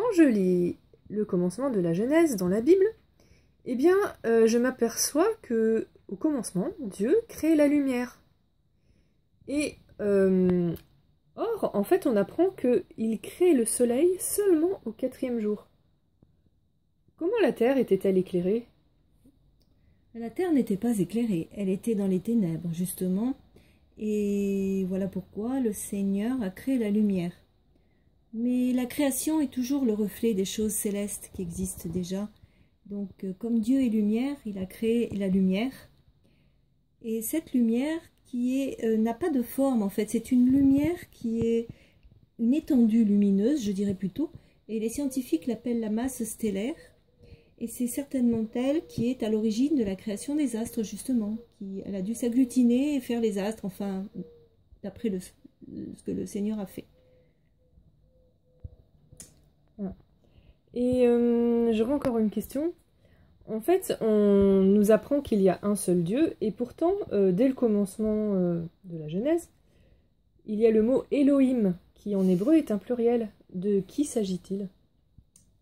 quand je lis le commencement de la Genèse dans la Bible, eh bien, je m'aperçois que au commencement, Dieu crée la lumière. Et or, en fait, on apprend qu'il crée le soleil seulement au 4e jour. Comment la terre était-elle éclairée? La terre n'était pas éclairée, elle était dans les ténèbres, justement. Et voilà pourquoi le Seigneur a créé la lumière. Mais la création est toujours le reflet des choses célestes qui existent déjà. Donc, comme Dieu est lumière, il a créé la lumière. Et cette lumière qui n'a pas de forme, en fait, c'est une lumière qui est une étendue lumineuse, je dirais plutôt. Et les scientifiques l'appellent la masse stellaire. Et c'est certainement elle qui est à l'origine de la création des astres, justement. Elle a dû s'agglutiner et faire les astres, enfin, d'après ce que le Seigneur a fait. Et j'aurais encore une question. En fait, on nous apprend qu'il y a un seul Dieu, et pourtant, dès le commencement de la Genèse, il y a le mot Elohim, qui en hébreu est un pluriel. De qui s'agit-il?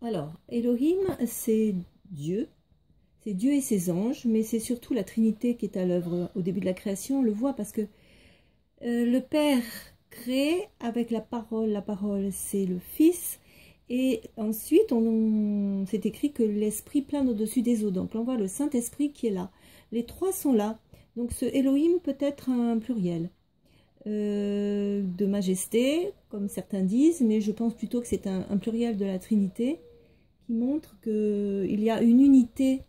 Alors, Elohim, c'est Dieu et ses anges, mais c'est surtout la Trinité qui est à l'œuvre au début de la création. On le voit parce que le Père crée avec la parole c'est le Fils, et ensuite c'est écrit que l'Esprit plane au-dessus des eaux, donc on voit le Saint-Esprit qui est là. Les trois sont là, donc ce Elohim peut être un pluriel. De majesté, comme certains disent, mais je pense plutôt que c'est un pluriel de la Trinité, qui montre qu'il y a une unité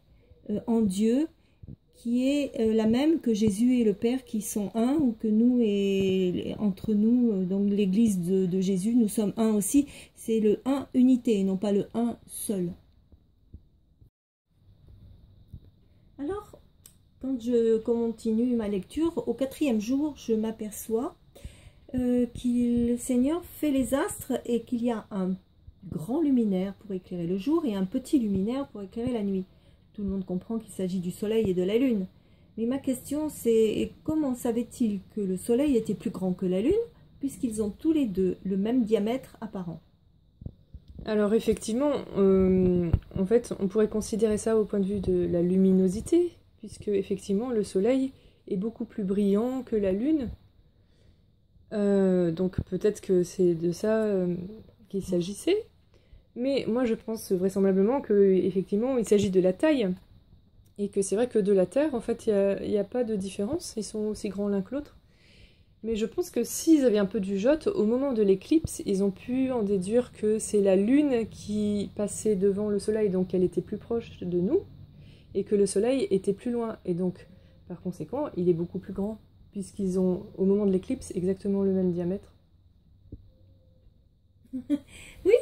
en Dieu qui est la même que Jésus et le Père qui sont un, ou que nous et entre nous, donc l'Église de Jésus, nous sommes un aussi. C'est le un unité et non pas le un seul. Alors, quand je continue ma lecture, au 4e jour, je m'aperçois que le Seigneur fait les astres et qu'il y a un grand luminaire pour éclairer le jour et un petit luminaire pour éclairer la nuit. Tout le monde comprend qu'il s'agit du soleil et de la lune. Mais ma question c'est, comment savait-il que le soleil était plus grand que la lune, puisqu'ils ont tous les deux le même diamètre apparent? Alors effectivement, en fait, on pourrait considérer ça au point de vue de la luminosité, puisque effectivement le soleil est beaucoup plus brillant que la lune. Donc peut-être que c'est de ça qu'il s'agissait. Mais moi je pense vraisemblablement qu'effectivement il s'agit de la taille. Et que c'est vrai que de la Terre, en fait, il n'y a pas de différence. Ils sont aussi grands l'un que l'autre. Mais je pense que s'ils avaient un peu du jote, au moment de l'éclipse, ils ont pu en déduire que c'est la Lune qui passait devant le Soleil, donc elle était plus proche de nous, et que le Soleil était plus loin. Et donc, par conséquent, il est beaucoup plus grand, puisqu'ils ont, au moment de l'éclipse, exactement le même diamètre. Oui,